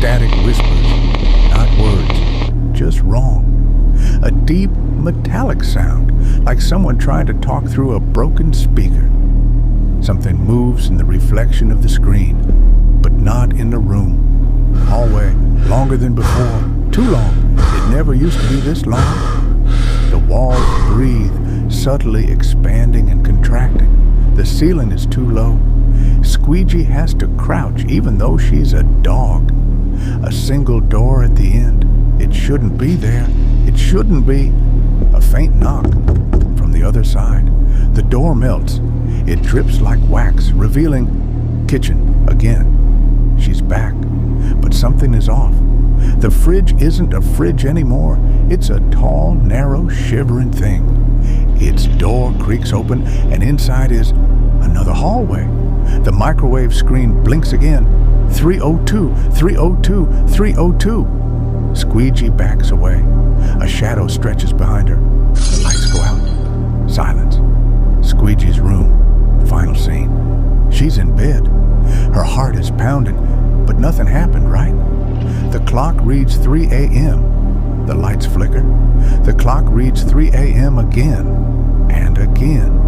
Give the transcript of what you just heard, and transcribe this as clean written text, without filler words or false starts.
Static whispers, not words, just wrong. A deep, metallic sound, like someone trying to talk through a broken speaker. Something moves in the reflection of the screen, but not in the room. Hallway, longer than before, too long. It never used to be this long. The walls breathe, subtly expanding and contracting. The ceiling is too low. Squeegee has to crouch even though she's a dog. A single door at the end. It shouldn't be there. It shouldn't be. A faint knock from the other side. The door melts. It drips like wax, revealing kitchen again. She's back, but something is off. The fridge isn't a fridge anymore. It's a tall, narrow, shivering thing. Its door creaks open, and inside is another hallway. The microwave screen blinks again. 302, 302, 302. Squeegee backs away. A shadow stretches behind her. The lights go out. Silence. Squeegee's room. Final scene. She's in bed. Her heart is pounding, but nothing happened, right? The clock reads 3 a.m. The lights flicker. The clock reads 3 a.m. again and again.